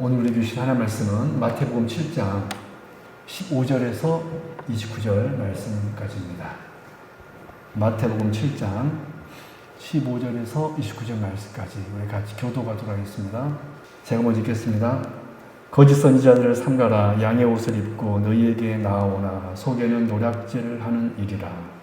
오늘 우리 주신 하나님 말씀은 마태복음 7장 15절에서 29절 말씀까지입니다. 마태복음 7장 15절에서 29절 말씀까지 우리 같이 교도하도록 하겠습니다. 제가 먼저 읽겠습니다. 거짓 선지자들을 삼가라. 양의 옷을 입고 너희에게 나아오나 속에는 노략질을 하는 일이라.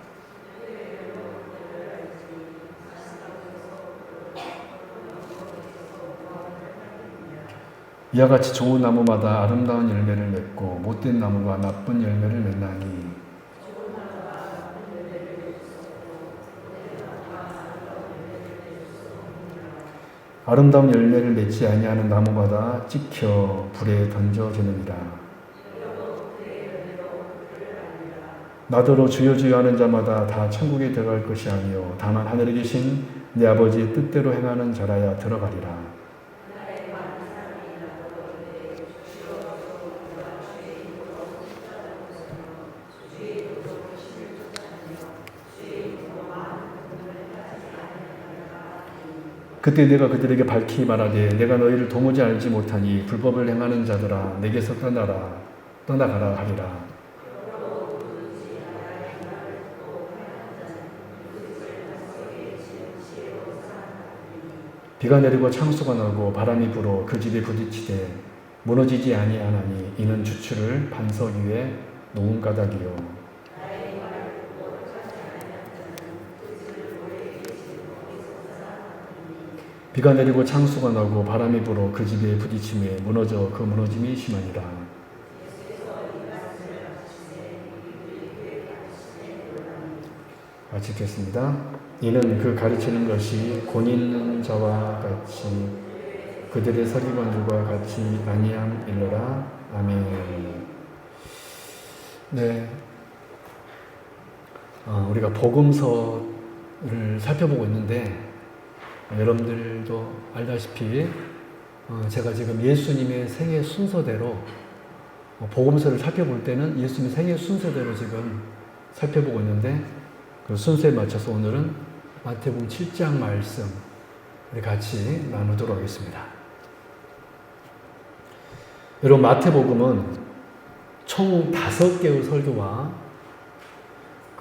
이와 같이 좋은 나무마다 아름다운 열매를 맺고 못된 나무가 나쁜 열매를 맺나니 아름다운 열매를 맺지 아니하는 나무마다 찍혀 불에 던져지느니라. 나더러 주여 주여 하는 자마다 다 천국에 들어갈 것이 아니요 다만 하늘에 계신 내 아버지의 뜻대로 행하는 자라야 들어가리라. 그때 내가 그들에게 밝히 말하되 내가 너희를 도무지 알지 못하니 불법을 행하는 자들아 내게서 떠나가라 하리라. 비가 내리고 창수가 나고 바람이 불어 그 집에 부딪히되 무너지지 아니하나니 이는 주추를 반석 위에 놓은 까닭이요. 비가 내리고 창수가 나고 바람이 불어 그 집에 부딪힘에 무너져 그 무너짐이 심하니라. 같이 읽겠습니다. 이는 그 가르치는 것이 권 있는 자와 같이 그들의 서기관들과 같이 아니함일러라. 아멘. 네, 우리가 복음서를 살펴보고 있는데 여러분들도 알다시피 제가 지금 예수님의 생애 순서대로 복음서를 살펴볼 때는 예수님의 생애 순서대로 지금 살펴보고 있는데 그 순서에 맞춰서 오늘은 마태복음 7장 말씀 우리 같이 나누도록 하겠습니다. 여러분 마태복음은 총 5개의 설교와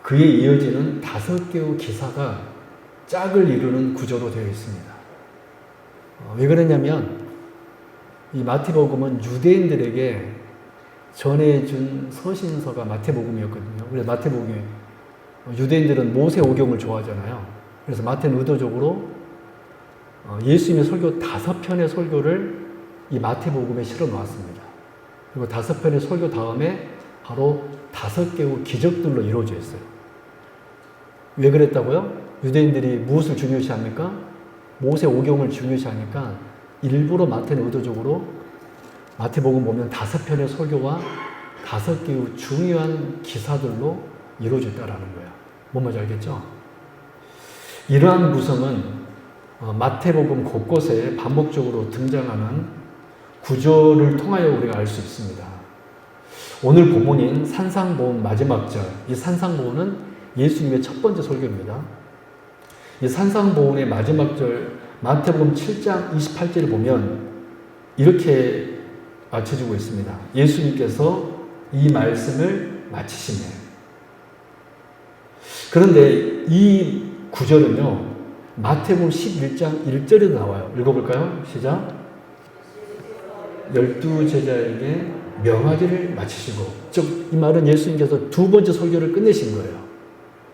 그에 이어지는 5개의 기사가 짝을 이루는 구조로 되어 있습니다. 왜 그러냐면 이 마태복음은 유대인들에게 전해준 서신서가 마태복음이었거든요. 그래서 마태복음이 유대인들은 모세오경을 좋아하잖아요. 그래서 마태는 의도적으로 예수님의 설교 5편의 설교를 이 마태복음에 실어 놓았습니다. 그리고 5편의 설교 다음에 바로 5개의 기적들로 이루어져 있어요. 왜 그랬다고요? 유대인들이 무엇을 중요시합니까? 모세오경을 중요시하니까 일부러 마태는 의도적으로 마태복음 보면 5편의 설교와 5개의 중요한 기사들로 이루어져 있다라는 거예요. 뭔 말인지 알겠죠? 이러한 구성은 마태복음 곳곳에 반복적으로 등장하는 구조를 통하여 우리가 알 수 있습니다. 오늘 본문인 산상보훈 마지막 절, 이 산상보훈은 예수님의 첫 번째 설교입니다. 이 산상보훈의 마지막 절 마태복음 7장 28절을 보면 이렇게 맞춰주고 있습니다. 예수님께서 이 말씀을 마치시네. 그런데 이 구절은요 마태복음 11장 1절에도 나와요. 읽어볼까요? 시작. 12제자에게 명하기를 마치시고, 즉 이 말은 예수님께서 두 번째 설교를 끝내신 거예요.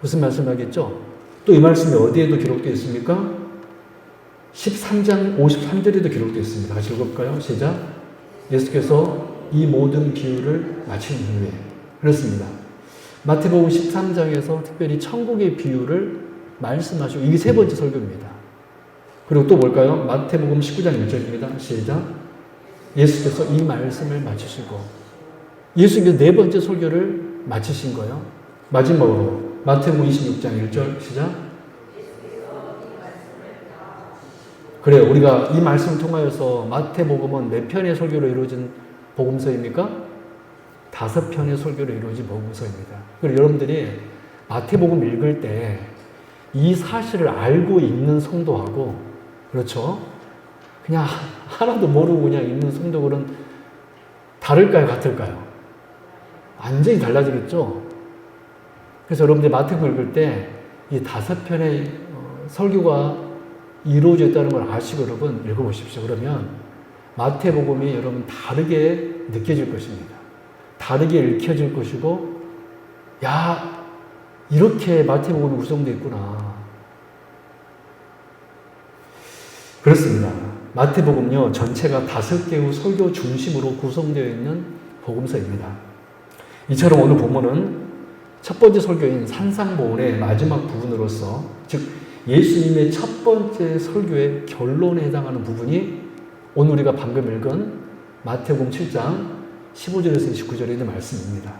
무슨 말씀하겠죠? 또 이 말씀이 어디에도 기록되어 있습니까? 13장 53절에도 기록되어 있습니다. 같이 읽어볼까요? 시작. 예수께서 이 모든 비유를 마친 후에 그렇습니다. 마태복음 13장에서 특별히 천국의 비유를 말씀하시고 이게 세 번째 설교입니다. 그리고 또 뭘까요? 마태복음 19장 1절입니다. 시작. 예수께서 이 말씀을 마치시고 예수님께서 네 번째 설교를 마치신 거예요. 마지막으로 마태복음 26장 1절 시작. 그래요. 우리가 이 말씀을 통하여서 마태복음은 몇 편의 설교로 이루어진 복음서입니까? 5편의 설교로 이루어진 복음서입니다. 그리고 여러분들이 마태복음 읽을 때 이 사실을 알고 있는 성도하고, 그렇죠? 그냥 하나도 모르고 그냥 있는 성도들은 다를까요? 같을까요? 완전히 달라지겠죠? 그래서 여러분들이 마태복음 읽을 때 이 5편의 설교가 이루어져 있다는 걸 아시고 여러분 읽어보십시오. 그러면 마태복음이 여러분 다르게 느껴질 것입니다. 다르게 읽혀질 것이고, 야, 이렇게 마태복음이 구성되어 있구나. 그렇습니다. 마태복음요, 전체가 5개의 설교 중심으로 구성되어 있는 복음서입니다. 이처럼 오늘 본문은 첫 번째 설교인 산상보훈의 마지막 부분으로서, 즉 예수님의 첫 번째 설교의 결론에 해당하는 부분이 오늘 우리가 방금 읽은 마태복음 7장 15절에서 29절에 있는 말씀입니다.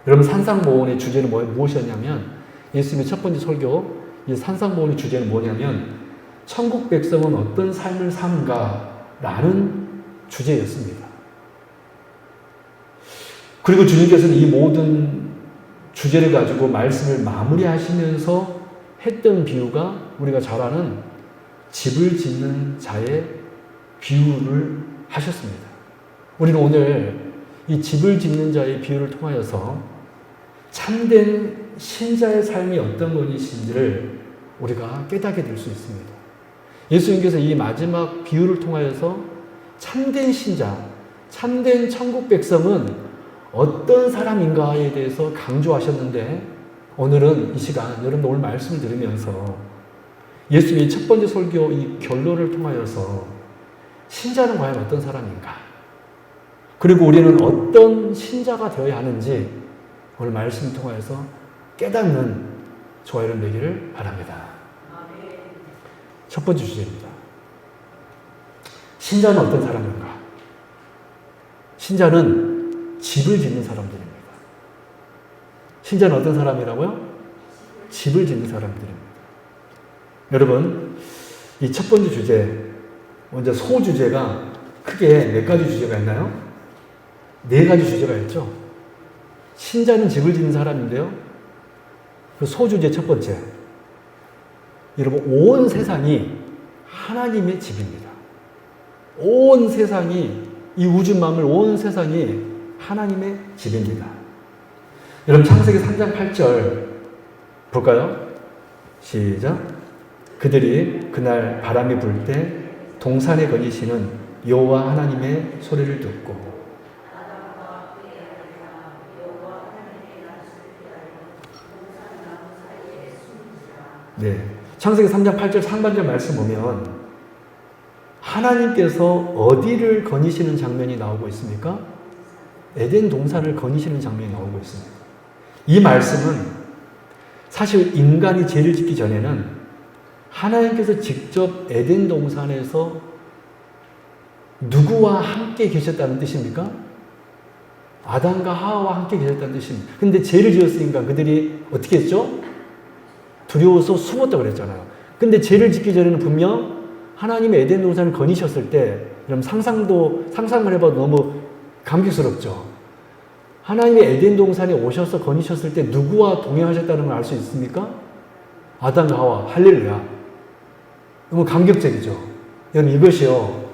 여러분, 산상보훈의 주제는 무엇이었냐면, 예수님의 첫 번째 설교, 이 산상보훈의 주제는 뭐냐면 천국 백성은 어떤 삶을 사는가 라는 주제였습니다. 그리고 주님께서는 이 모든 주제를 가지고 말씀을 마무리하시면서 했던 비유가 우리가 잘 아는 집을 짓는 자의 비유를 하셨습니다. 우리는 오늘 이 집을 짓는 자의 비유를 통하여서 참된 신자의 삶이 어떤 것인지를 우리가 깨닫게 될 수 있습니다. 예수님께서 이 마지막 비유를 통하여서 참된 신자, 참된 천국 백성은 어떤 사람인가에 대해서 강조하셨는데, 오늘은 이 시간 여러분들 오늘 말씀을 들으면서 예수님의 첫 번째 설교 이 결론을 통하여서 신자는 과연 어떤 사람인가, 그리고 우리는 어떤 신자가 되어야 하는지 오늘 말씀을 통하여서 깨닫는 저와 여러분 되기를 바랍니다. 첫 번째 주제입니다. 신자는 어떤 사람인가? 신자는 집을 짓는 사람들입니다. 신자는 어떤 사람이라고요? 집을 짓는 사람들입니다. 여러분, 이 첫 번째 주제, 먼저 소주제가 크게 몇 가지 주제가 있나요? 4가지 주제가 있죠. 신자는 집을 짓는 사람인데요. 그 소주제 첫 번째, 여러분, 온 세상이 하나님의 집입니다. 온 세상이, 이 우주 만물 온 세상이 하나님의 집입니다. 여러분, 창세기 3장 8절 볼까요? 시작. 그들이 그날 바람이 불 때 동산에 거니시는 여호와 하나님의 소리를 듣고, 네, 창세기 3장 8절 상반절 말씀 보면 하나님께서 어디를 거니시는 장면이 나오고 있습니까? 에덴 동산을 거니시는 장면이 나오고 있습니다. 이 말씀은 사실 인간이 죄를 짓기 전에는 하나님께서 직접 에덴 동산에서 누구와 함께 계셨다는 뜻입니까? 아담과 하와와 함께 계셨다는 뜻입니다. 근데 죄를 지었으니까 그들이 어떻게 했죠? 두려워서 숨었다고 그랬잖아요. 근데 죄를 짓기 전에는 분명 하나님의 에덴 동산을 거니셨을 때, 여러분 상상을 해봐도 너무 감격스럽죠. 하나님의 에덴 동산에 오셔서 거니셨을 때 누구와 동행하셨다는 걸 알 수 있습니까? 아담과 하와. 할렐루야. 너무 감격적이죠. 여러분, 이것이요,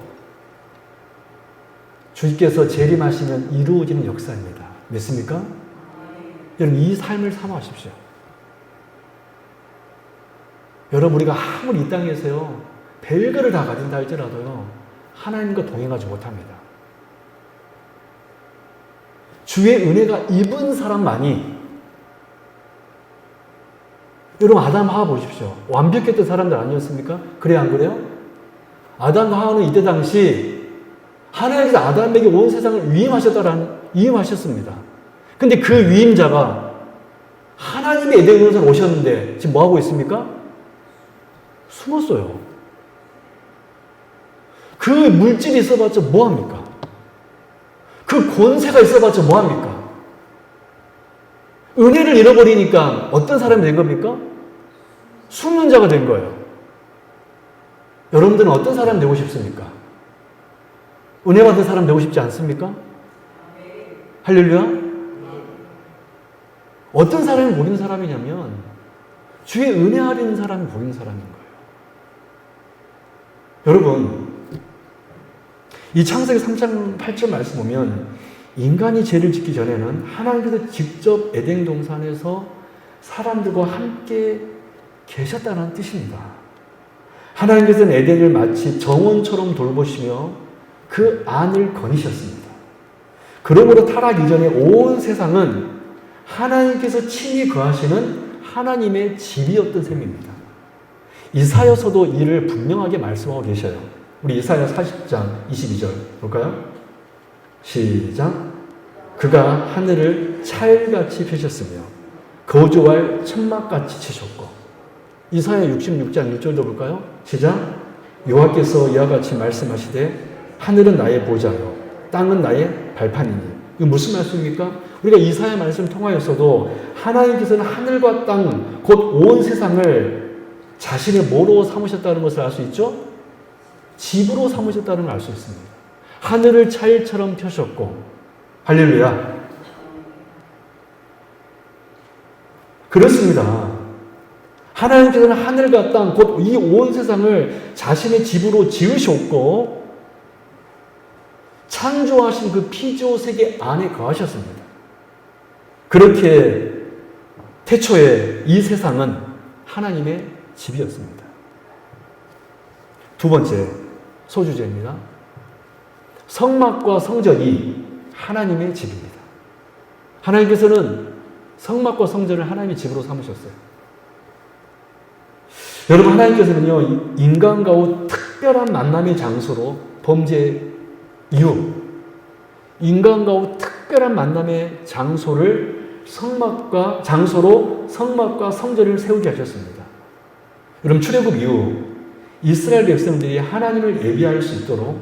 주님께서 재림하시면 이루어지는 역사입니다. 믿습니까? 여러분, 이 삶을 사모하십시오. 여러분, 우리가 아무리 이 땅에서요 별거를 다 가진다 할지라도요 하나님과 동행하지 못합니다. 주의 은혜가 입은 사람만이, 여러분, 아담 하와 보십시오. 완벽했던 사람들 아니었습니까? 그래요, 안 그래요? 아담과 하와는 이때 당시 하나님께서 아담에게 온 세상을 위임하셨습니다. 근데 그 위임자가 하나님의 에덴 동산에 오셨는데 지금 뭐 하고 있습니까? 숨었어요. 그 물질이 있어봤자 뭐합니까? 그 권세가 있어봤자 뭐합니까? 은혜를 잃어버리니까 어떤 사람이 된 겁니까? 숨는 자가 된 거예요. 여러분들은 어떤 사람 되고 싶습니까? 은혜 받은 사람 되고 싶지 않습니까? 할렐루야? 어떤 사람이 복인 사람이냐면 주의 은혜 아린 사람이 복인 사람인 거예요. 여러분, 이 창세기 3장 8절 말씀 보면 인간이 죄를 짓기 전에는 하나님께서 직접 에덴 동산에서 사람들과 함께 계셨다는 뜻입니다. 하나님께서는 에덴을 마치 정원처럼 돌보시며 그 안을 거니셨습니다. 그러므로 타락 이전에 온 세상은 하나님께서 친히 거하시는 하나님의 집이었던 셈입니다. 이사야서도 이를 분명하게 말씀하고 계셔요. 우리 이사야 40장 22절 볼까요? 시작. 그가 하늘을 차일같이 펴셨으며 거주할 천막같이 치셨고. 이사야 66장 1절도 볼까요? 시작. 여호와께서 이와 같이 말씀하시되 하늘은 나의 보좌요 땅은 나의 발판이니. 이거 무슨 말씀입니까? 우리가 이사야 말씀 통하여서도 하나님께서는 하늘과 땅, 곧 온 세상을 자신의 뭐로 삼으셨다는 것을 알 수 있죠? 집으로 삼으셨다는 걸 알 수 있습니다. 하늘을 차일처럼 펴셨고, 할렐루야. 그렇습니다. 하나님께서는 하늘과 땅, 곧 이 온 세상을 자신의 집으로 지으셨고, 창조하신 그 피조 세계 안에 거하셨습니다. 그렇게 태초에 이 세상은 하나님의 집이었습니다. 두 번째 소주제입니다. 성막과 성전이 하나님의 집입니다. 하나님께서는 성막과 성전을 하나님의 집으로 삼으셨어요. 여러분, 하나님께서는요, 인간과의 특별한 만남의 장소로 범죄 이후 인간과의 특별한 만남의 장소를 장소로 성막과 성전을 세우게 하셨습니다. 여러분, 출애굽 이후 이스라엘 백성들이 하나님을 예비할 수 있도록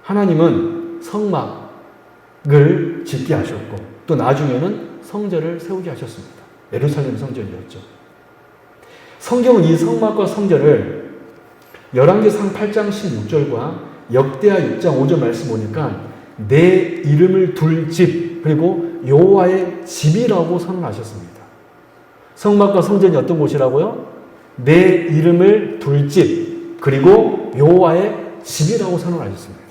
하나님은 성막을 짓게 하셨고, 또 나중에는 성전을 세우게 하셨습니다. 예루살렘 성전이었죠. 성경은 이 성막과 성전을 열왕기상 8장 16절과 역대하 6장 5절 말씀 보니까 내 이름을 둘 집, 그리고 여호와의 집이라고 선언하셨습니다. 성막과 성전이 어떤 곳이라고요? 내 이름을 둘 집, 그리고 여호와의 집이라고 선언하셨습니다.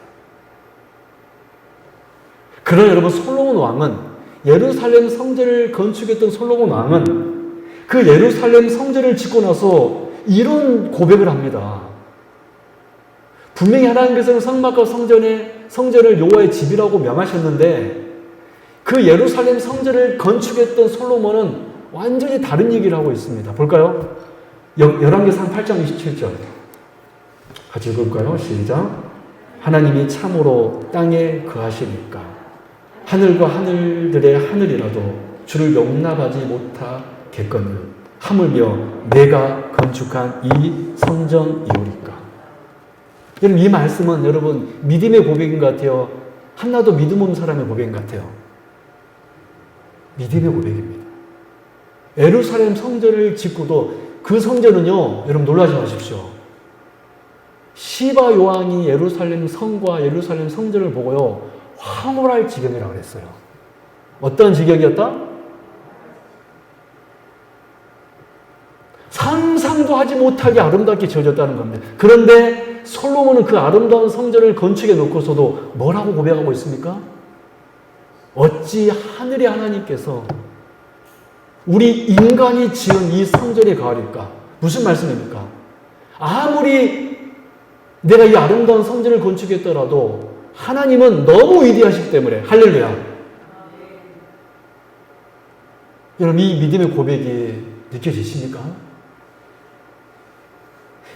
그러나 여러분, 솔로몬 왕은, 예루살렘 성전을 건축했던 솔로몬 왕은 그 예루살렘 성전을 짓고 나서 이런 고백을 합니다. 분명히 하나님께서는 성막과 성전을 여호와의 집이라고 명하셨는데 그 예루살렘 성전을 건축했던 솔로몬은 완전히 다른 얘기를 하고 있습니다. 볼까요? 열왕기상 8장 27절 같이 읽을까요? 시작. 하나님이 참으로 땅에 거하시니까 하늘과 하늘들의 하늘이라도 주를 용납하지 못하겠거늘 하물며 내가 건축한 이 성전이오리까. 여러분, 이 말씀은 여러분 믿음의 고백인 것 같아요? 하나도 믿음 없는 사람의 고백인 것 같아요? 믿음의 고백입니다. 예루살렘 성전을 짓고도 그 성전은요, 여러분 놀라지 마십시오. 시바 요왕이 예루살렘 성과 예루살렘 성전을 보고요, 황홀할 지경이라고 그랬어요. 어떤 지경이었다? 상상도 하지 못하게 아름답게 지어졌다는 겁니다. 그런데 솔로몬은 그 아름다운 성전을 건축해 놓고서도 뭐라고 고백하고 있습니까? 어찌 하늘의 하나님께서 우리 인간이 지은 이 성전에 거하리까? 무슨 말씀입니까? 아무리 내가 이 아름다운 성전을 건축했더라도 하나님은 너무 위대하시기 때문에. 할렐루야. 여러분, 이 믿음의 고백이 느껴지십니까?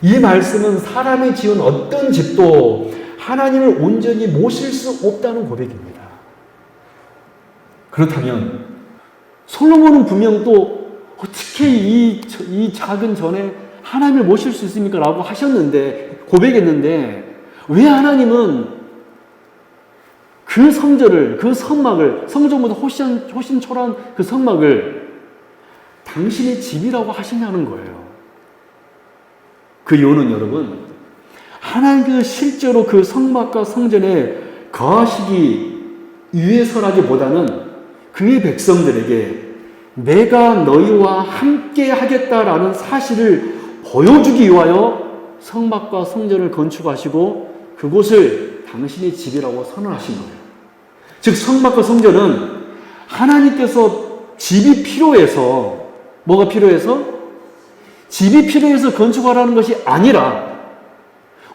이 말씀은 사람이 지은 어떤 집도 하나님을 온전히 모실 수 없다는 고백입니다. 그렇다면 솔로몬은 분명 또 어떻게 이 작은 전에 하나님을 모실 수 있습니까? 라고 하셨는데, 고백했는데, 왜 하나님은 그 성전을, 그 성막을, 성전보다 훨씬 초라한 그 성막을 당신의 집이라고 하시냐는 거예요. 그 이유는 여러분, 하나님께서 실제로 그 성막과 성전에 거하시기 위해서라기보다는 그의 백성들에게 내가 너희와 함께 하겠다라는 사실을 보여주기 위하여 성막과 성전을 건축하시고 그곳을 당신의 집이라고 선언하신 거예요. 즉 성막과 성전은 하나님께서 집이 필요해서, 뭐가 필요해서? 집이 필요해서 건축하라는 것이 아니라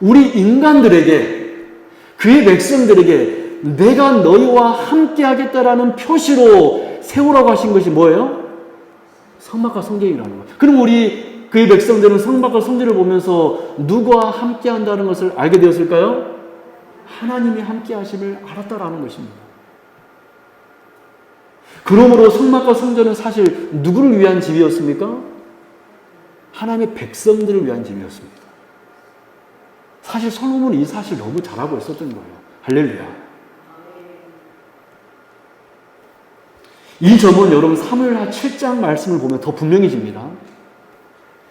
우리 인간들에게, 그의 백성들에게 내가 너희와 함께 하겠다라는 표시로 세우라고 하신 것이 뭐예요? 성막과 성전이라는 거예요. 그럼 우리 그의 백성들은 성막과 성전을 보면서 누구와 함께 한다는 것을 알게 되었을까요? 하나님이 함께 하심을 알았다라는 것입니다. 그러므로 성막과 성전은 사실 누구를 위한 집이었습니까? 하나님의 백성들을 위한 집이었습니다. 사실 솔로몬은 이 사실 너무 잘하고 있었던 거예요. 할렐루야. 이 점은 여러분 사무엘하 7장 말씀을 보면 더 분명해집니다.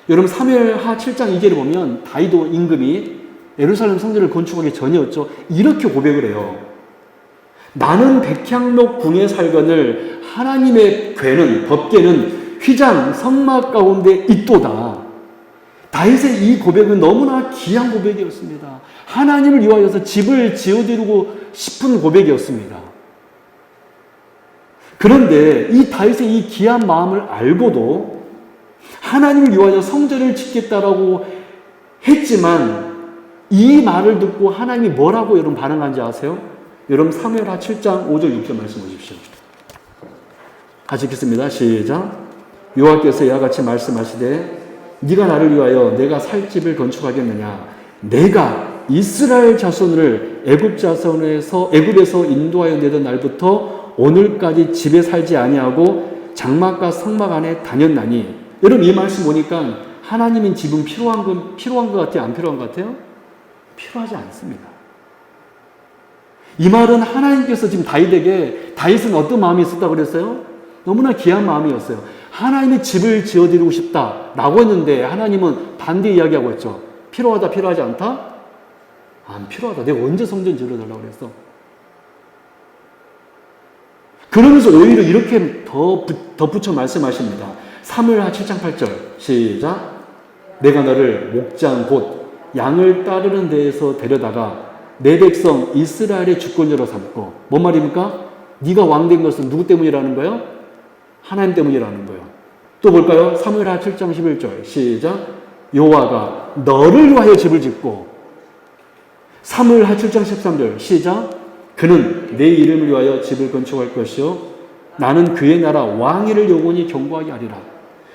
여러분 사무엘하 7장 2절을 보면 다윗 임금이 예루살렘 성전을 건축하기 전이었죠. 이렇게 고백을 해요. 나는 백향목 궁에 살거늘 하나님의 궤는, 법궤는 휘장 성막 가운데 있도다. 다윗의 이 고백은 너무나 귀한 고백이었습니다. 하나님을 위하여서 집을 지어드리고 싶은 고백이었습니다. 그런데 이 다윗의 이 귀한 마음을 알고도 하나님을 위하여 성전을 짓겠다라고 했지만 이 말을 듣고 하나님이 뭐라고 여러분 반응한지 아세요? 여러분 사무엘하 7장 5절 6절 말씀 보십시오. 같이 읽겠습니다. 시작. 여호와께서 이와 같이 말씀하시되 네가 나를 위하여 내가 살 집을 건축하겠느냐? 내가 이스라엘 자손을 애굽에서 인도하여 내던 날부터 오늘까지 집에 살지 아니하고 장막과 성막 안에 다녔나니. 여러분 이 말씀 보니까 하나님인 집은 필요한 것 같아요? 안 필요한 것 같아요? 필요하지 않습니다. 이 말은 하나님께서 지금 다윗은 어떤 마음이 있었다고 그랬어요? 너무나 귀한 마음이었어요. 하나님의 집을 지어드리고 싶다라고 했는데 하나님은 반대 이야기하고 있죠. 필요하다, 필요하지 않다? 안 필요하다. 내가 언제 성전 지어달라고 그랬어? 그러면서 오히려 이렇게 덧붙여 말씀하십니다. 사무엘하 7장 8절 시작. 내가 너를 목장 곧 양을 따르는 데에서 데려다가 내 백성 이스라엘의 주권자로 삼고. 뭔 말입니까? 네가 왕된 것은 누구 때문이라는 거예요? 하나님 때문이라는 거예요. 또 볼까요? 사무엘하 7장 11절 시작. 여호와가 너를 위하여 집을 짓고. 사무엘하 7장 13절 시작. 그는 내 이름을 위하여 집을 건축할 것이요 나는 그의 나라 왕위를 영원히 견고하게 하리라.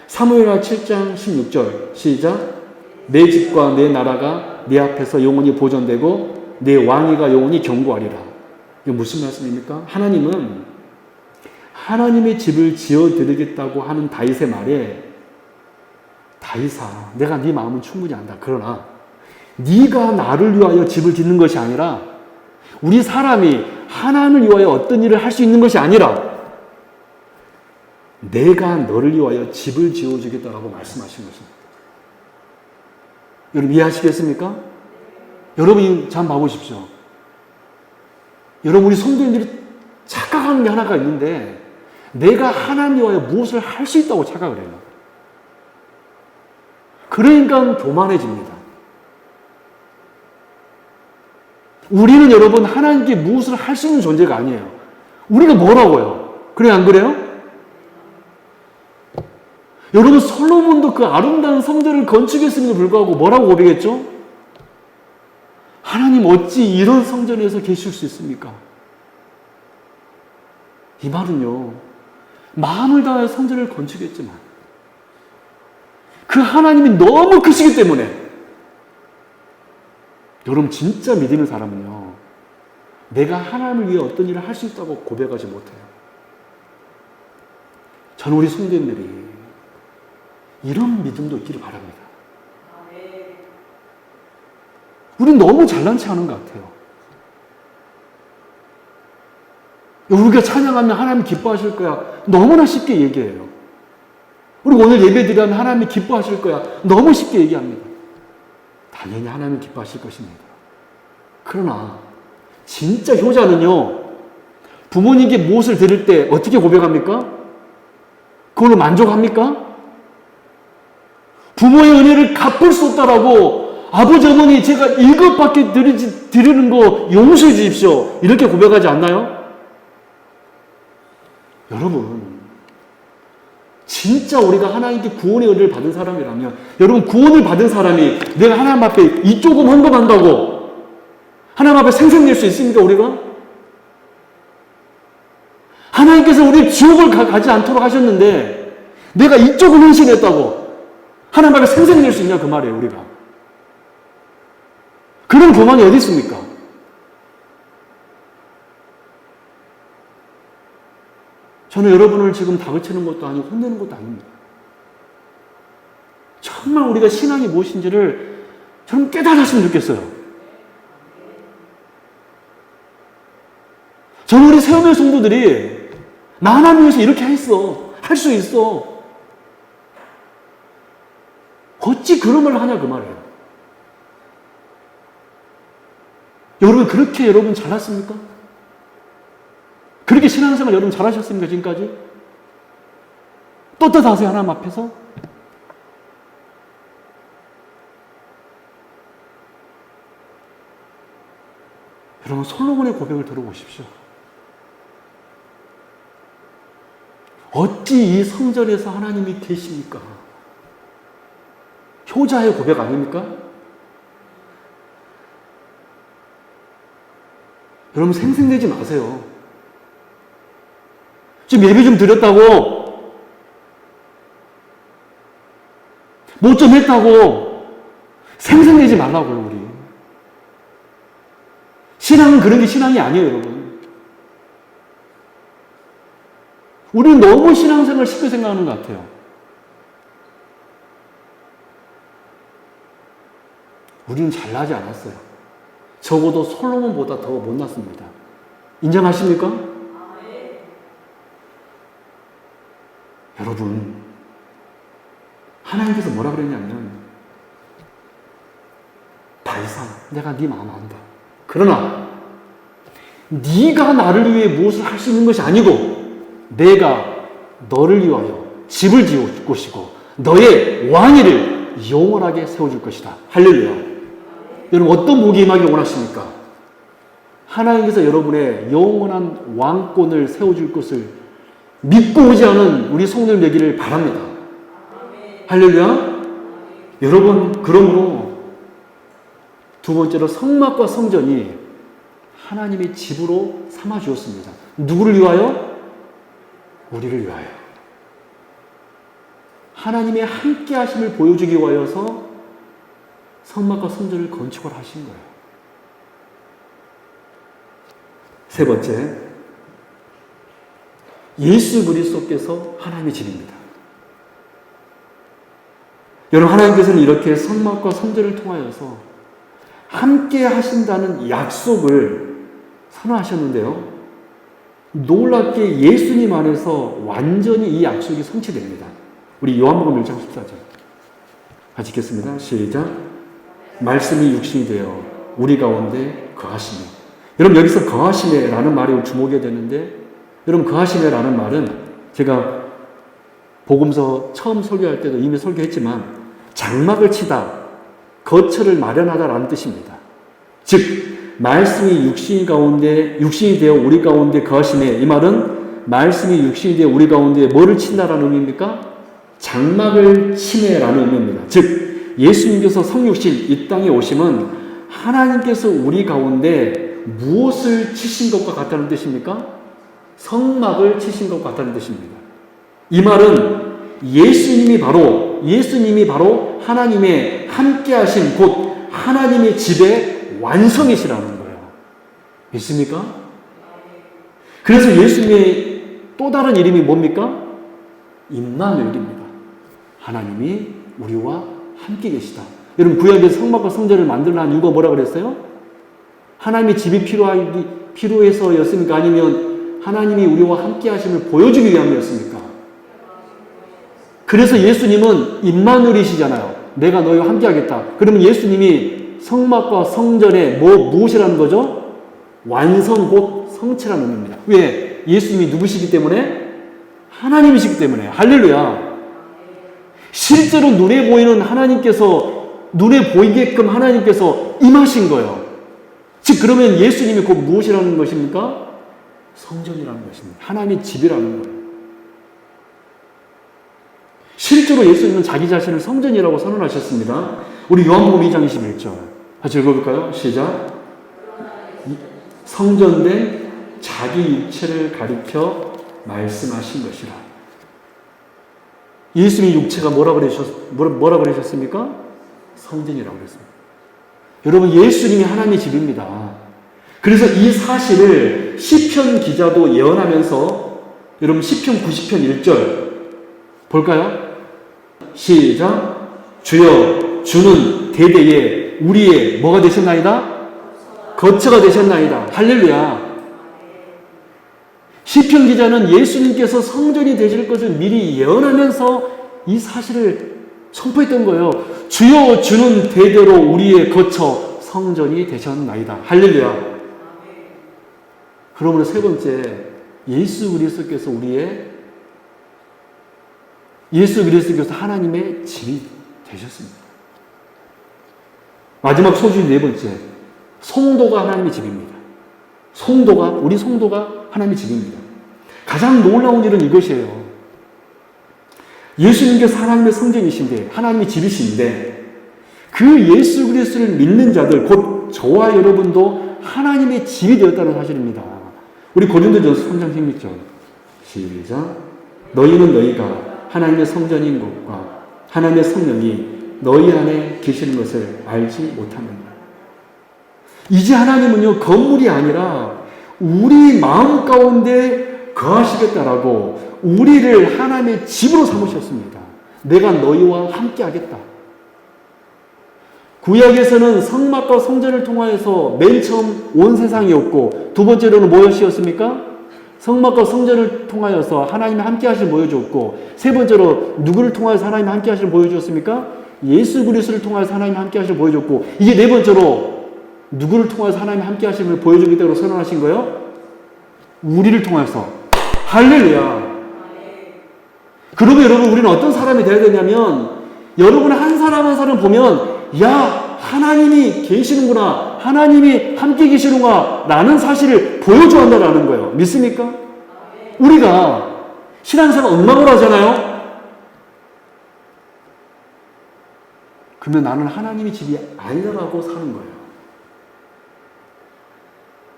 사무엘하 7장 16절 시작. 내 집과 내 나라가 내 앞에서 영원히 보존되고 내 왕위가 영원히 견고하리라. 이게 무슨 말씀입니까? 하나님은 하나님의 집을 지어드리겠다고 하는 다윗의 말에 다윗아, 내가 네 마음은 충분히 안다. 그러나 네가 나를 위하여 집을 짓는 것이 아니라 우리 사람이 하나님을 위하여 어떤 일을 할 수 있는 것이 아니라 내가 너를 위하여 집을 지어주겠다라고 말씀하신 것입니다. 여러분 이해하시겠습니까? 여러분이 잘 봐보십시오. 여러분 우리 성도님들이 착각하는 게 하나가 있는데 내가 하나님 위하여 무엇을 할 수 있다고 착각을 해요. 그러니까 교만해집니다. 우리는 여러분 하나님께 무엇을 할 수 있는 존재가 아니에요. 우리가 뭐라고요? 그래 안 그래요? 여러분 솔로몬도 그 아름다운 성전을 건축했음에도 불구하고 뭐라고 고백했죠? 하나님 어찌 이런 성전에서 계실 수 있습니까? 이 말은요, 마음을 다하여 성전을 건축했지만 그 하나님이 너무 크시기 때문에 여러분 진짜 믿는 사람은요, 내가 하나님을 위해 어떤 일을 할 수 있다고 고백하지 못해요. 저는 우리 성도님들이 이런 믿음도 있기를 바랍니다. 우린 너무 잘난 체 하는 것 같아요. 우리가 찬양하면 하나님 기뻐하실 거야. 너무나 쉽게 얘기해요. 우리 오늘 예배 드리면 하나님이 기뻐하실 거야. 너무 쉽게 얘기합니다. 당연히 하나님이 기뻐하실 것입니다. 그러나 진짜 효자는요, 부모님께 무엇을 드릴 때 어떻게 고백합니까? 그걸로 만족합니까? 부모의 은혜를 갚을 수 없다라고 아버지 어머니 제가 이것밖에 드리는 거 용서해 주십시오. 이렇게 고백하지 않나요? 여러분, 진짜 우리가 하나님께 구원의 은혜를 받은 사람이라면, 여러분 구원을 받은 사람이 내가 하나님 앞에 이 조금 헌금한다고 하나님 앞에 생색낼 수 있습니까? 우리가? 하나님께서 우리 지옥을 가지 않도록 하셨는데 내가 이 조금 헌신했다고 하나님 앞에 생색낼 수 있냐 그 말이에요. 우리가 그런 교만이 어디 있습니까? 저는 여러분을 지금 다그치는 것도 아니고 혼내는 것도 아닙니다. 정말 우리가 신앙이 무엇인지를 저는 깨달았으면 좋겠어요. 저는 우리 세우면 성도들이 나 하나님 위해서 이렇게 했어. 할 수 있어. 어찌 그런 말을 하냐 그 말이에요. 여러분 그렇게 여러분 잘났습니까? 그렇게 신앙생활 여러분 잘하셨습니까 지금까지? 떳떳하세요 하나님 앞에서? 여러분 솔로몬의 고백을 들어보십시오. 어찌 이 성전에서 하나님이 계십니까? 효자의 고백 아닙니까? 여러분 생색내지 마세요. 지금 예배 좀 드렸다고, 뭐 좀 했다고 생색내지 말라고요. 우리 신앙은 그런 게 신앙이 아니에요. 여러분 우리는 너무 신앙생활 쉽게 생각하는 것 같아요. 우리는 잘나지 않았어요. 적어도 솔로몬보다 더 못났습니다. 인정하십니까? 여러분 하나님께서 뭐라 그랬냐면 더 이상 내가 네 마음 안다. 그러나 네가 나를 위해 무엇을 할 수 있는 것이 아니고 내가 너를 위하여 집을 지을 것이고 너의 왕위를 영원하게 세워줄 것이다. 할렐루야. 여러분 어떤 복이 임하길 원하십니까? 하나님께서 여러분의 영원한 왕권을 세워줄 것을 믿고 오지 않은 우리 성도들 되기를 바랍니다. 할렐루야. 여러분 그러므로 두 번째로 성막과 성전이 하나님의 집으로 삼아 주었습니다. 누구를 위하여? 우리를 위하여. 하나님의 함께 하심을 보여주기 위하여서 성막과 성전을 건축을 하신 거예요. 세 번째, 예수 그리스도께서 하나님의 집입니다. 여러분 하나님께서는 이렇게 성막과 성전을 통하여서 함께 하신다는 약속을 선언하셨는데요. 놀랍게 예수님 안에서 완전히 이 약속이 성취됩니다. 우리 요한복음 1장 14절 같이 읽겠습니다. 시작. 말씀이 육신이 되어 우리 가운데 거하시네. 여러분 여기서 거하시네 라는 말에 주목해야 되는데, 여러분 거하시네 라는 말은 제가 복음서 처음 설교할 때도 이미 설교했지만 장막을 치다, 거처를 마련하다 라는 뜻입니다. 즉 말씀이 육신이 되어 우리 가운데 거하시네. 이 말은 말씀이 육신이 되어 우리 가운데 뭐를 친다라는 의미입니까? 장막을 치네라는 의미입니다. 즉 예수님께서 성육신 이 땅에 오심은 하나님께서 우리 가운데 무엇을 치신 것과 같다는 뜻입니까? 성막을 치신 것과 같다는 뜻입니다. 이 말은 예수님이 바로 하나님의 함께하신 곧 하나님의 집의 완성이시라는 거예요. 믿습니까? 그래서 예수님의 또 다른 이름이 뭡니까? 임마누엘입니다. 하나님이 우리와 함께 계시다. 여러분 구약에서 성막과 성전을 만들라는 이유가 뭐라 그랬어요? 하나님의 집이 필요해서였습니까? 아니면 하나님이 우리와 함께 하심을 보여주기 위함이었습니까? 그래서 예수님은 임마누엘이시잖아요. 내가 너희와 함께 하겠다. 그러면 예수님이 성막과 성전의 무엇이라는 거죠? 완성 곧 성체라는 의미입니다. 왜? 예수님이 누구시기 때문에? 하나님이시기 때문에. 할렐루야. 실제로 눈에 보이는 하나님께서 눈에 보이게끔 하나님께서 임하신 거예요. 즉 그러면 예수님이 곧 무엇이라는 것입니까? 성전이라는 것입니다. 하나님의 집이라는 거예요. 실제로 예수님은 자기 자신을 성전이라고 선언하셨습니다. 우리 요한복음 2장 21절 같이 읽어볼까요? 시작. 성전된 자기 육체를 가리켜 말씀하신 것이라. 예수님의 육체가 뭐라 그러셨습니까? 성전이라고 그랬습니다. 여러분, 예수님이 하나님의 집입니다. 그래서 이 사실을 시편 기자도 예언하면서, 여러분 시편 90편 1절 볼까요? 시작. 주여, 주는 대대에 우리의 뭐가 되셨나이다? 거처가 되셨나이다. 할렐루야. 시편 기자는 예수님께서 성전이 되실 것을 미리 예언하면서 이 사실을 선포했던 거예요. 주여, 주는 대대로 우리의 거처 성전이 되셨나이다. 할렐루야. 그러므로 세 번째, 예수 그리스도께서 하나님의 집이 되셨습니다. 마지막 소중히 네 번째, 성도가 하나님의 집입니다. 우리 성도가 하나님의 집입니다. 가장 놀라운 일은 이것이에요. 예수님께서 하나님의 성전이신데, 하나님의 집이신데, 그 예수 그리스도를 믿는 자들, 곧 저와 여러분도 하나님의 집이 되었다는 사실입니다. 우리 고린도전서 3장 16절 시작. 너희는 너희가 하나님의 성전인 것과 하나님의 성령이 너희 안에 계시는 것을 알지 못하느냐. 이제 하나님은요, 건물이 아니라 우리 마음 가운데 거하시겠다라고 우리를 하나님의 집으로 삼으셨습니다. 내가 너희와 함께 하겠다. 구약에서는 성막과 성전을 통하여서 맨 처음 온 세상이었고, 두 번째로는 무엇이었습니까? 성막과 성전을 통하여서 하나님의 함께 하심을 보여주었고, 세 번째로 누구를 통하여서 하나님의 함께 하심을 보여주었습니까? 예수 그리스도를 통하여서 하나님의 함께 하심을 보여줬고, 이제 네 번째로 누구를 통해서 하나님의 함께 하심을 보여주겠다고 선언하신 거예요? 우리를 통해서. 할렐루야. 그러면 여러분, 우리는 어떤 사람이 되어야 되냐면, 여러분 한 사람 한 사람 보면, 야, 하나님이 계시는구나, 하나님이 함께 계시는구나 라는 사실을 보여줘야 한다는 거예요. 믿습니까? 우리가 신앙생활 엉망으로 하잖아요. 그러면 나는 하나님의 집이 아니라고 사는 거예요.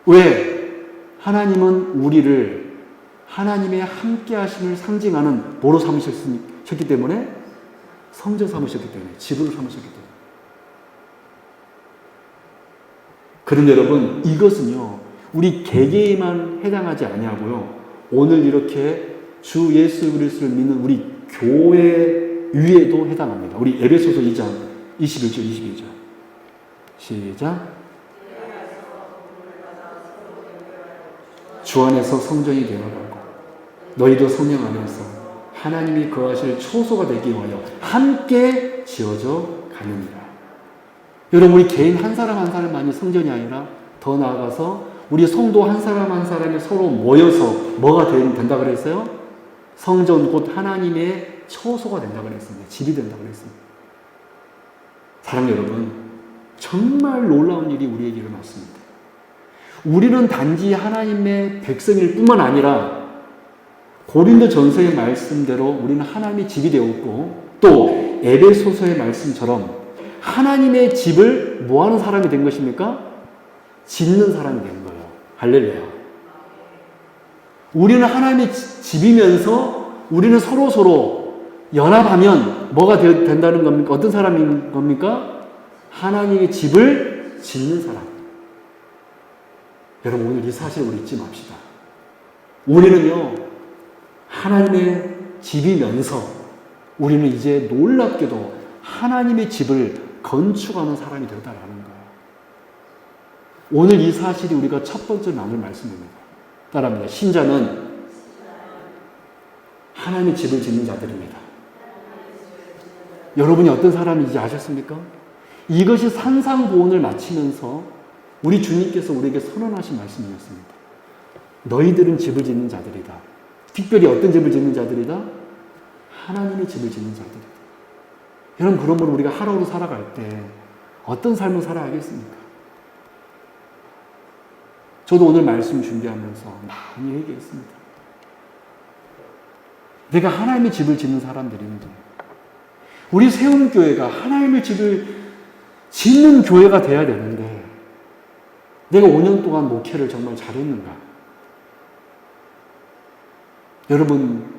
왜? 하나님은 우리를 하나님의 함께 하심을 상징하는 뭐로 삼으셨기 때문에? 성전 삼으셨기 때문에, 집으로 삼으셨기 때문에. 그런데 여러분, 이것은요, 우리 개개인만 해당하지 아니하고요, 오늘 이렇게 주 예수 그리스도를 믿는 우리 교회 위에도 해당합니다. 우리 에베소서 2장 21절 22절 시작. 주 안에서 성전이 되어가고 너희도 성령 안에서 하나님이 거하실 초소가 되기 위하여 함께 지어져 가느니라. 여러분, 우리 개인 한 사람 한 사람만이 성전이 아니라 더 나아가서 우리 성도 한 사람 한 사람이 서로 모여서 뭐가 된다 그랬어요? 성전 곧 하나님의 처소가 된다 그랬습니다. 집이 된다 그랬습니다. 사랑하는 여러분, 정말 놀라운 일이 우리에게 일어났습니다. 우리는 단지 하나님의 백성일 뿐만 아니라 고린도전서의 말씀대로 우리는 하나님의 집이 되었고, 또 에베소서의 말씀처럼 하나님의 집을 뭐하는 사람이 된 것입니까? 짓는 사람이 된 거예요. 할렐루야. 우리는 하나님의 집이면서 우리는 서로 연합하면 뭐가 된다는 겁니까? 어떤 사람인 겁니까? 하나님의 집을 짓는 사람. 여러분, 오늘 이 사실을 우리 잊지 맙시다. 우리는요, 하나님의 집이면서 우리는 이제 놀랍게도 하나님의 집을 건축하는 사람이 되었다라는 거예요. 오늘 이 사실이 우리가 첫 번째로 나눌 말씀입니다. 따라합니다. 신자는 하나님의 집을 짓는 자들입니다. 여러분이 어떤 사람인지 아셨습니까? 이것이 산상보훈을 마치면서 우리 주님께서 우리에게 선언하신 말씀이었습니다. 너희들은 집을 짓는 자들이다. 특별히 어떤 집을 짓는 자들이다? 하나님의 집을 짓는 자들이다. 여러분, 그러므로 우리가 하루하루 살아갈 때 어떤 삶을 살아야겠습니까? 저도 오늘 말씀 준비하면서 많이 얘기했습니다. 내가 하나님의 집을 짓는 사람들인데, 우리 세움교회가 하나님의 집을 짓는 교회가 돼야 되는데, 내가 5년 동안 목회를 정말 잘했는가? 여러분,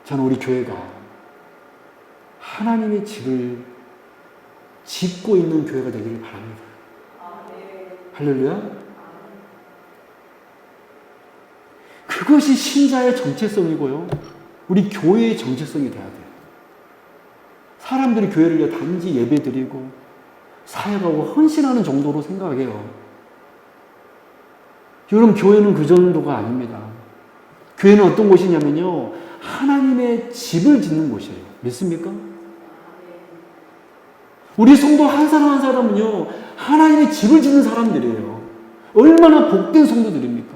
저는 우리 교회가 하나님의 집을 짓고 있는 교회가 되기를 바랍니다. 할렐루야. 그것이 신자의 정체성이고요, 우리 교회의 정체성이 돼야 돼요. 사람들이 교회를 단지 예배드리고 사역하고 헌신하는 정도로 생각해요. 여러분, 교회는 그 정도가 아닙니다. 교회는 어떤 곳이냐면요, 하나님의 집을 짓는 곳이에요. 믿습니까? 우리 성도 한 사람 한 사람은요, 하나님의 집을 짓는 사람들이에요. 얼마나 복된 성도들입니까?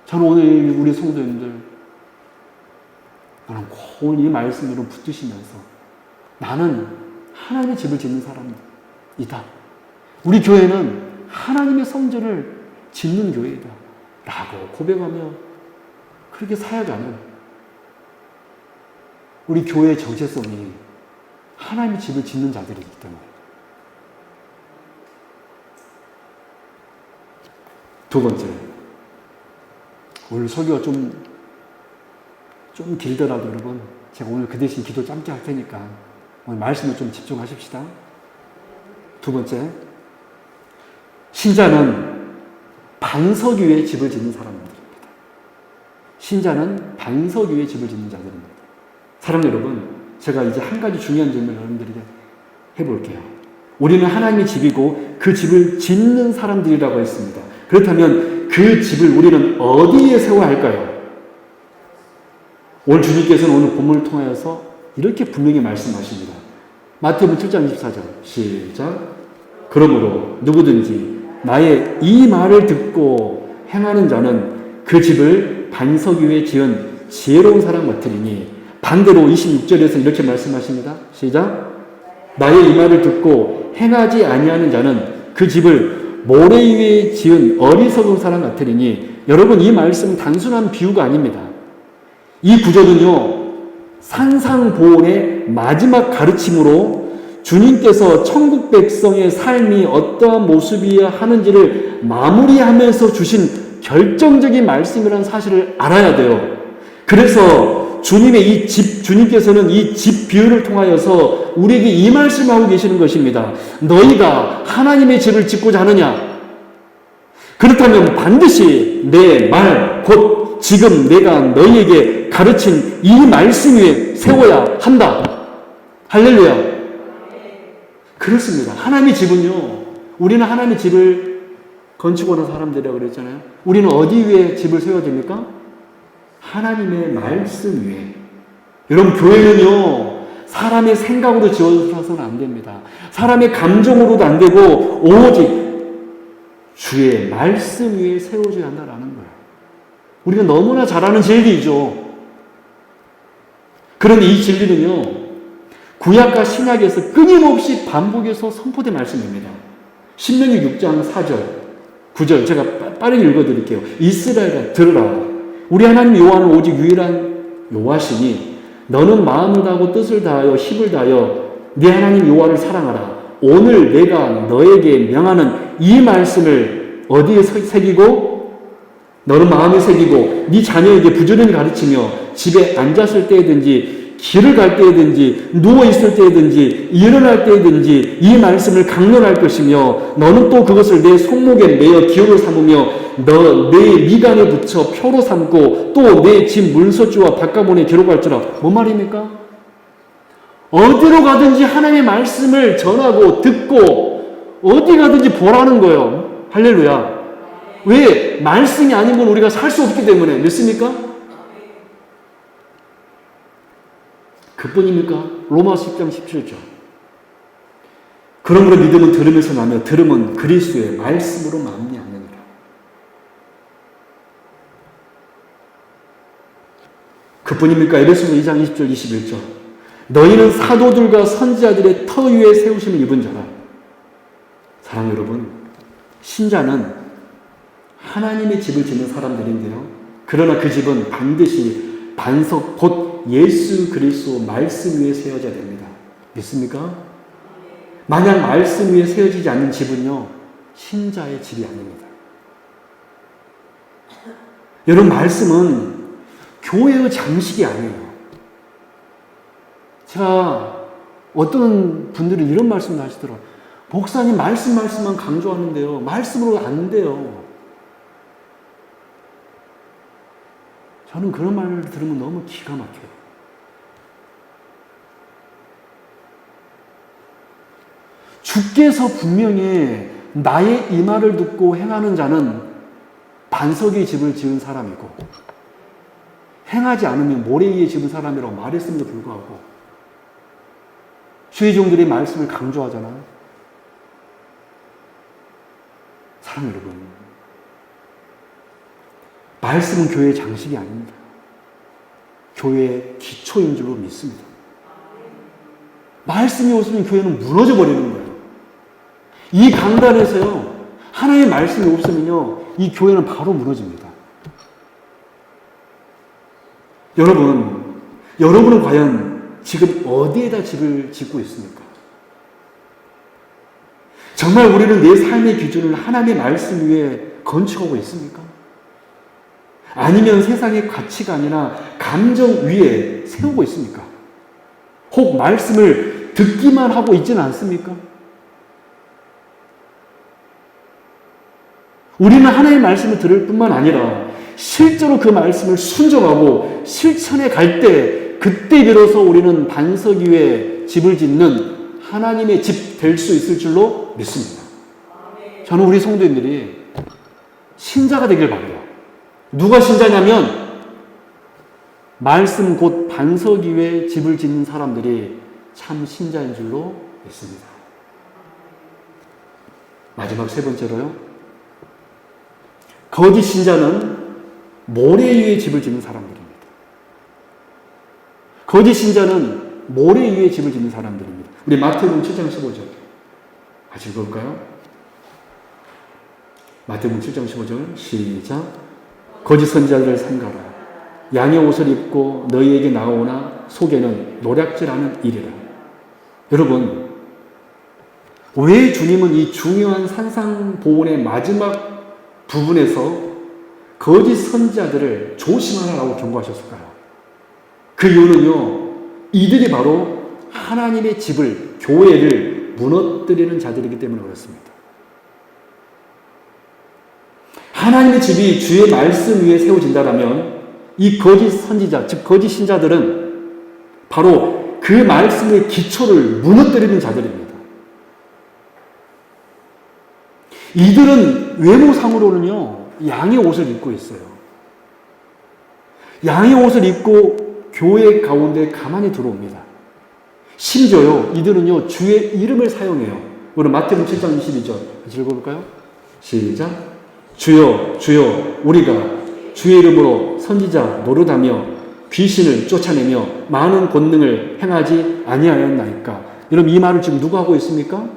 저는 오늘 우리 성도님들, 나는 꼭 이 말씀으로 붙드시면서 나는 하나님의 집을 짓는 사람이다. 우리 교회는 하나님의 성전을 짓는 교회이다. 라고 고백하며 그렇게 사역하는 우리 교회의 정체성이 하나님의 집을 짓는 자들이기 때문에. 두 번째, 오늘 설교가 좀 길더라도 여러분, 제가 오늘 그 대신 기도 짧게 할 테니까 오늘 말씀을 좀 집중하십시다. 두 번째, 신자는 반석 위에 집을 짓는 사람들입니다. 신자는 반석 위에 집을 짓는 자들입니다. 사랑 여러분, 제가 이제 한 가지 중요한 질문을 여러분들에게 해볼게요. 우리는 하나님의 집이고 그 집을 짓는 사람들이라고 했습니다. 그렇다면 그 집을 우리는 어디에 세워야 할까요? 오늘 주님께서는 오늘 본문을 통하여서 이렇게 분명히 말씀하십니다. 마태복음 7장 24절 시작. 그러므로 누구든지 나의 이 말을 듣고 행하는 자는 그 집을 반석 위에 지은 지혜로운 사람 같으리니, 반대로 26절에서 이렇게 말씀하십니다. 시작. 나의 이 말을 듣고 행하지 아니하는 자는 그 집을 모래 위에 지은 어리석은 사람 같으리니. 여러분, 이 말씀은 단순한 비유가 아닙니다. 이 구절은요, 산상보온의 마지막 가르침으로 주님께서 천국 백성의 삶이 어떠한 모습이어야 하는지를 마무리하면서 주신 결정적인 말씀이라는 사실을 알아야 돼요. 그래서 주님께서는 이 집 비유를 통하여서 우리에게 이 말씀을 하고 계시는 것입니다. 너희가 하나님의 집을 짓고자 하느냐? 그렇다면 반드시 내 말, 곧 지금 내가 너희에게 가르친 이 말씀 위에 세워야 한다. 할렐루야. 그렇습니다. 하나님의 집은요, 우리는 하나님의 집을 건축 하는 사람들이라고 그랬잖아요. 우리는 어디 위에 집을 세워야 됩니까? 하나님의 말씀 위에. 여러분, 교회는요, 사람의 생각으로 지어져서는 안 됩니다. 사람의 감정으로도 안 되고 오직 주의 말씀 위에 세워져야 한다라는 거예요. 우리가 너무나 잘 아는 진리이죠. 그런데 이 진리는요, 구약과 신약에서 끊임없이 반복해서 선포된 말씀입니다. 신명기 6장 4절, 9절 제가 빠르게 읽어드릴게요. 이스라엘아 들으라. 우리 하나님 여호와는 오직 유일한 여호와시니 너는 마음을 다하고 뜻을 다하여 힘을 다하여 네 하나님 여호와를 사랑하라. 오늘 내가 너에게 명하는 이 말씀을 어디에 새기고 너는 마음에 새기고 네 자녀에게 부지런히 가르치며 집에 앉았을 때든지 길을 갈 때든지 누워있을 때든지 일어날 때든지 이 말씀을 강론할 것이며 너는 또 그것을 내 손목에 매어 기호로 삼으며 내 미간에 붙여 표로 삼고 또 내 집 문서주와 바깥문에 기록할지라. 뭔 말입니까? 어디로 가든지 하나님의 말씀을 전하고 듣고 어디 가든지 보라는 거예요. 할렐루야. 왜? 말씀이 아닌 건 우리가 살 수 없기 때문에. 믿습니까? 그뿐입니까? 로마서 10장 17절. 그러므로 믿음은 들음에서 나며 들음은 그리스도의 말씀으로 말미암느니라. 그뿐입니까? 에베소서 2장 20절 21절. 너희는 사도들과 선지자들의 터 위에 세우심을 입은 자라. 사랑 여러분, 신자는 하나님의 집을 짓는 사람들인데요. 그러나 그 집은 반드시 반석 곧 예수 그리스도 말씀 위에 세워져야 됩니다. 믿습니까? 만약 말씀 위에 세워지지 않는 집은요, 신자의 집이 아닙니다. 여러분, 말씀은 교회의 장식이 아니에요. 제가 어떤 분들이 이런 말씀을 하시더라고요. 목사님 말씀만 강조하는데요. 말씀으로 안 돼요. 저는 그런 말을 들으면 너무 기가 막혀요. 주께서 분명히 나의 이 말을 듣고 행하는 자는 반석 위에 집을 지은 사람이고 행하지 않으면 모래 위에 집은 사람이라고 말했음에도 불구하고 주의 종들이 말씀을 강조하잖아요. 사랑 여러분, 말씀은 교회의 장식이 아닙니다. 교회의 기초인 줄로 믿습니다. 말씀이 없으면 교회는 무너져 버리는 거예요. 이 강단에서요, 하나님의 말씀이 없으면요, 이 교회는 바로 무너집니다. 여러분은 과연 지금 어디에다 집을 짓고 있습니까? 정말 우리는 내 삶의 기준을 하나님의 말씀 위에 건축하고 있습니까? 아니면 세상의 가치가 아니라 감정 위에 세우고 있습니까? 혹 말씀을 듣기만 하고 있지는 않습니까? 우리는 하나님의 말씀을 들을 뿐만 아니라 실제로 그 말씀을 순종하고 실천해 갈 때 그때 비로소 우리는 반석 위에 집을 짓는 하나님의 집 될 수 있을 줄로 믿습니다. 저는 우리 성도님들이 신자가 되길 바라요. 누가 신자냐면 말씀 곧 반석 위에 집을 짓는 사람들이 참 신자인 줄로 믿습니다. 마지막 세 번째로요. 거짓 신자는 모래 위에 집을 짓는 사람들입니다. 거짓 신자는 모래 위에 집을 짓는 사람들입니다. 우리 마태복음 7장 15절 같이 읽어볼까요? 마태복음 7장 15절 시작. 거짓 선지자들을 삼가라. 양의 옷을 입고 너희에게 나오나 속에는 노략질하는 일이라. 여러분, 왜 주님은 이 중요한 산상보훈의 마지막 부분에서 거짓 선지자들을 조심하라고 경고하셨을까요? 그 이유는요, 이들이 바로 하나님의 집을, 교회를 무너뜨리는 자들이기 때문에 그렇습니다. 하나님의 집이 주의 말씀 위에 세워진다면 이 거짓 선지자, 즉 거짓 신자들은 바로 그 말씀의 기초를 무너뜨리는 자들입니다. 이들은 외모상으로는요, 양의 옷을 입고 있어요. 양의 옷을 입고 교회 가운데 가만히 들어옵니다. 심지어요, 이들은요, 주의 이름을 사용해요. 우리 마태복음 7장 22절 같이 읽어볼까요? 시작. 주여, 주여, 우리가 주의 이름으로 선지자 노릇하며 귀신을 쫓아내며 많은 권능을 행하지 아니하였나이까. 여러분, 이 말을 지금 누가 하고 있습니까?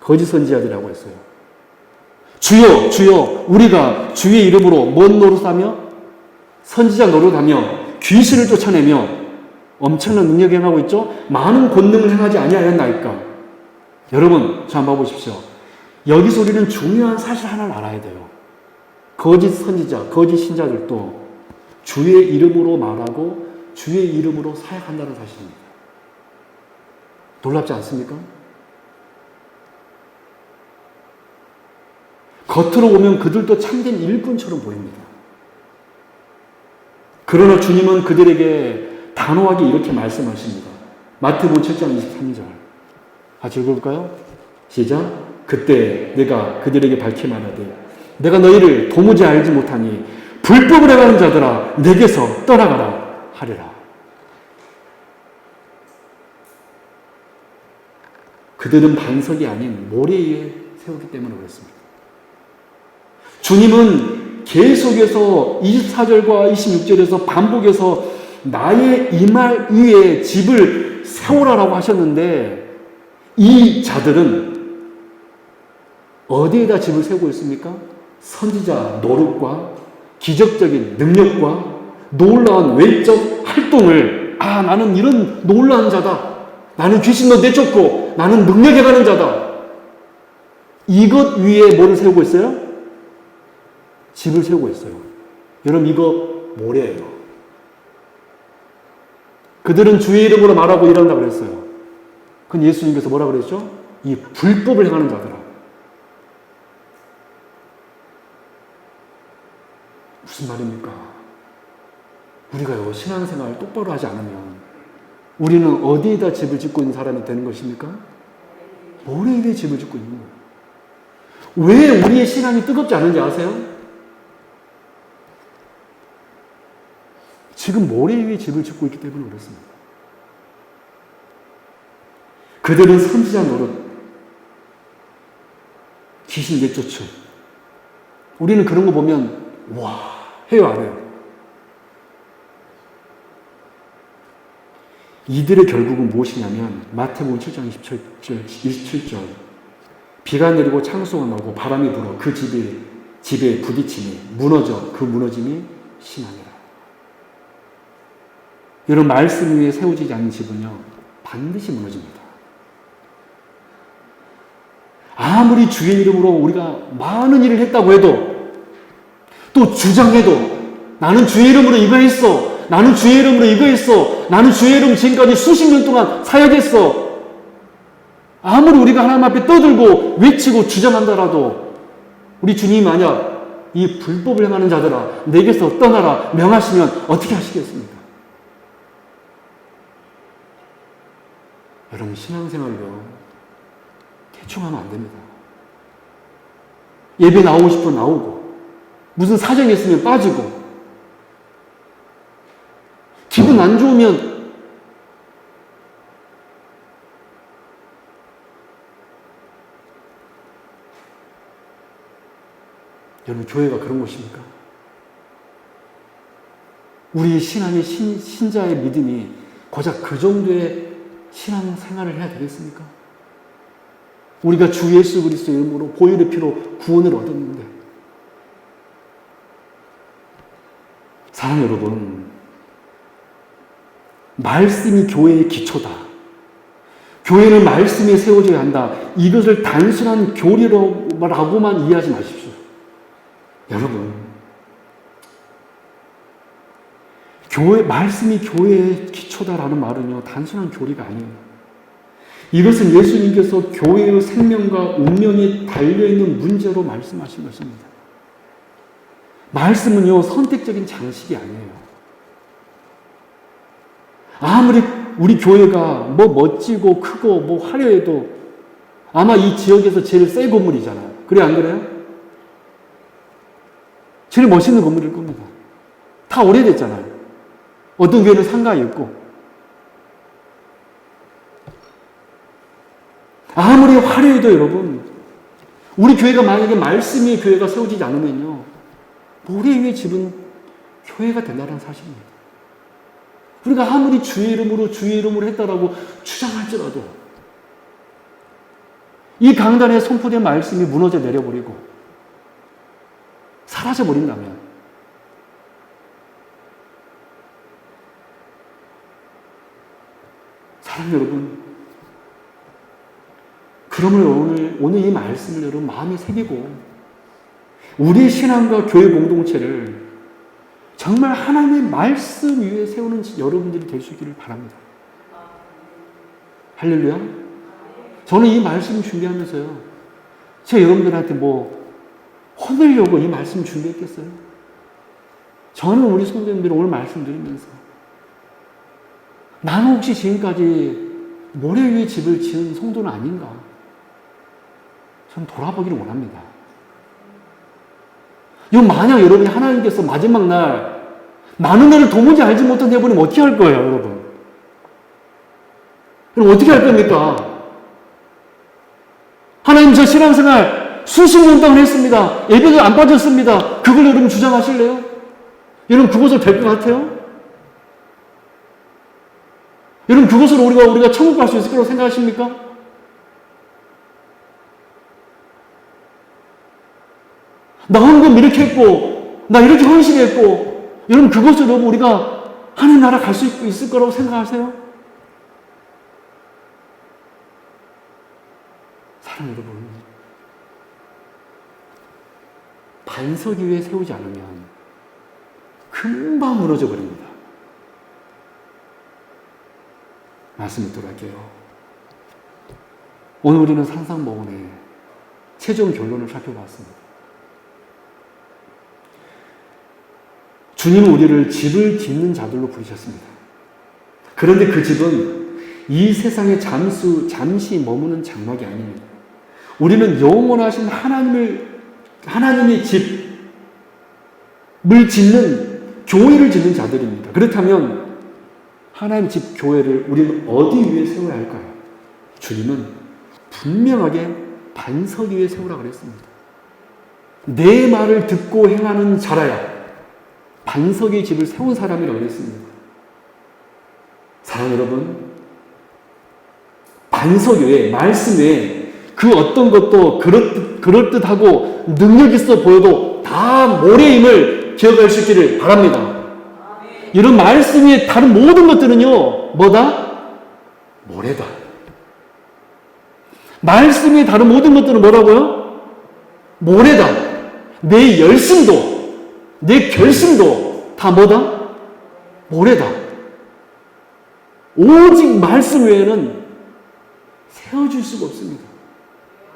거짓 선지자들이라고 했어요. 주여, 주여, 우리가 주의 이름으로 뭔 노릇하며 선지자 노릇하며 귀신을 쫓아내며 엄청난 능력을 행하고 있죠? 많은 권능을 행하지 아니하였나이까. 여러분, 저 한번 봐보십시오. 여기서 우리는 중요한 사실 하나를 알아야 돼요. 거짓 선지자, 거짓 신자들도 주의 이름으로 말하고 주의 이름으로 사역한다는 사실입니다. 놀랍지 않습니까? 겉으로 보면 그들도 참된 일꾼처럼 보입니다. 그러나 주님은 그들에게 단호하게 이렇게 말씀하십니다. 마태복음 7장 23절 같이 읽어볼까요? 시작. 그때 내가 그들에게 밝히 말하되 내가 너희를 도무지 알지 못하니 불법을 행하는 자들아 내게서 떠나가라 하리라. 그들은 반석이 아닌 모래 위에 세우기 때문에 그렇습니다. 주님은 계속해서 24절과 26절에서 반복해서 나의 이말 위에 집을 세우라라고 하셨는데 이 자들은 어디에다 집을 세우고 있습니까? 선지자 노릇과 기적적인 능력과 놀라운 외적 활동을 나는 이런 놀라운 자다. 나는 귀신도 내쫓고 나는 능력에 가는 자다. 이것 위에 뭐를 세우고 있어요? 집을 세우고 있어요. 여러분 이거 뭐래요? 그들은 주의 이름으로 말하고 일한다고 그랬어요. 그건 예수님께서 뭐라고 그랬죠? 이 불법을 행하는 자들아. 무슨 말입니까? 우리가요, 신앙생활 똑바로 하지 않으면 우리는 어디에다 집을 짓고 있는 사람이 되는 것입니까? 모래 위에 집을 짓고 있는 거예요. 왜 우리의 신앙이 뜨겁지 않은지 아세요? 지금 모래 위에 집을 짓고 있기 때문에 그렇습니다. 그들은 선지자 노릇, 귀신 내쫓음. 우리는 그런 거 보면 와, 해요 안 해요? 이들의 결국은 무엇이냐면 마태복음 7장 27절 비가 내리고 창수가 나고 바람이 불어 그 집에 부딪히니 무너져 그 무너짐이 심하니라. 여러분 말씀 위에 세워지지 않는 집은요 반드시 무너집니다. 아무리 주의 이름으로 우리가 많은 일을 했다고 해도 또 주장해도 나는 주의 이름으로 이거 했어. 나는 주의 이름으로 이거 했어. 나는 주의 이름 지금까지 수십 년 동안 사역했어. 아무리 우리가 하나님 앞에 떠들고 외치고 주장한다라도 우리 주님이 만약 이 불법을 행하는 자들아 내게서 떠나라 명하시면 어떻게 하시겠습니까? 여러분 신앙생활요 대충 하면 안 됩니다. 예배 나오고 싶으면 나오고 무슨 사정이 있으면 빠지고 기분 안 좋으면 여러분 교회가 그런 곳입니까? 우리 신앙의 신자의 믿음이 고작 그 정도의 신앙생활을 해야 되겠습니까? 우리가 주 예수 그리스도의 이름으로 보혈의 피로 구원을 얻었는데 사랑 여러분 말씀이 교회의 기초다. 교회는 말씀에 세워져야 한다. 이것을 단순한 교리라고만 이해하지 마십시오. 여러분 말씀이 교회의 기초다라는 말은요 단순한 교리가 아니에요. 이것은 예수님께서 교회의 생명과 운명이 달려있는 문제로 말씀하신 것입니다. 말씀은요 선택적인 장식이 아니에요. 아무리 우리 교회가 뭐 멋지고 크고 뭐 화려해도 아마 이 지역에서 제일 새 건물이잖아요. 그래 안 그래요? 제일 멋있는 건물일 겁니다. 다 오래됐잖아요. 어떤 교회는 상가에 있고 아무리 화려해도 여러분 우리 교회가 만약에 말씀이 교회가 세워지지 않으면요 모래 위에 집은 교회가 된다는 사실입니다. 우리가 아무리 주의 이름으로 했다라고 주장할지라도 이 강단에 선포된 말씀이 무너져 내려버리고 사라져버린다면 사랑 여러분 그러면 오늘 이 말씀을 여러분 마음에 새기고 우리의 신앙과 교회 공동체를 정말 하나님의 말씀 위에 세우는 여러분들이 될 수 있기를 바랍니다. 할렐루야. 저는 이 말씀 준비하면서요. 제가 여러분들한테 뭐 혼내려고 이 말씀 준비했겠어요? 저는 우리 성도님들 오늘 말씀드리면서 나는 혹시 지금까지 모래 위에 집을 지은 성도는 아닌가? 저는 돌아보기를 원합니다. 이거 만약 여러분이 하나님께서 마지막 날 많은 애를 도무지 알지 못한 해버리면 어떻게 할 거예요, 여러분? 그럼 어떻게 할 겁니까? 하나님 저 신앙생활 수십 년 동안 했습니다. 예배도 안 빠졌습니다. 그걸 여러분 주장하실래요? 여러분 그것을 될 것 같아요? 여러분, 그것으로 우리가 천국 갈 수 있을 거라고 생각하십니까? 나 헌금 이렇게 했고, 나 이렇게 헌신했고, 여러분, 그것으로 우리가 하나님 나라 갈 수 있을 거라고 생각하세요? 사랑 여러분, 반석 위에 세우지 않으면 금방 무너져 버립니다. 말씀 읽도록 할게요. 오늘 우리는 산상모원의 최종 결론을 살펴봤습니다. 주님은 우리를 집을 짓는 자들로 부르셨습니다. 그런데 그 집은 이 세상에 잠시 머무는 장막이 아닙니다. 우리는 영원하신 하나님의 집을 짓는, 교회를 짓는 자들입니다. 그렇다면 하나님의 집 교회를 우리는 어디 위에 세워야 할까요? 주님은 분명하게 반석 위에 세우라고 그랬습니다. 내 말을 듣고 행하는 자라야 반석의 집을 세운 사람이라고 그랬습니다. 사랑 여러분, 반석 외에, 말씀 외에 그 어떤 것도 그럴듯하고 능력 있어 보여도 다 모래임을 기억할 수 있기를 바랍니다. 이런 말씀 위에 다른 모든 것들은요, 뭐다? 모래다. 말씀 위에 다른 모든 것들은 뭐라고요? 모래다. 내 열심도, 내 결심도 다 뭐다? 모래다. 오직 말씀 외에는 세워줄 수가 없습니다.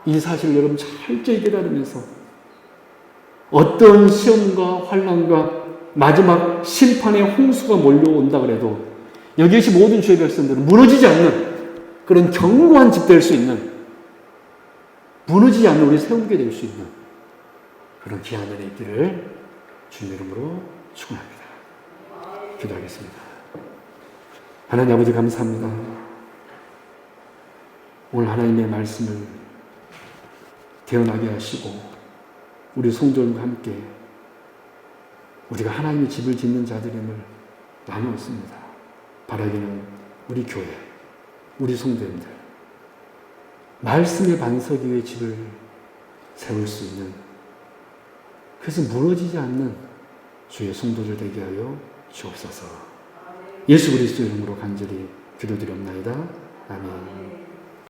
이 사실을 여러분 철저히 깨달으면서 어떤 시험과 환난과 마지막 심판의 홍수가 몰려온다 그래도 여기 계신 모든 주의 백성들은 무너지지 않는 그런 견고한 집 될 수 있는, 무너지지 않는 우리 세우게 될 수 있는 그런 귀한 은혜 있기를 주님 이름으로 축원합니다. 기도하겠습니다. 하나님 아버지 감사합니다. 오늘 하나님의 말씀을 태어나게 하시고 우리 성도들과 함께 우리가 하나님의 집을 짓는 자들임을 나누었습니다. 바라기는 우리 교회, 우리 성도님들 말씀의 반석 위에 집을 세울 수 있는, 그래서 무너지지 않는 주의 성도들 되게 하여 주옵소서. 예수 그리스도 이름으로 간절히 기도드렸나이다. 아멘.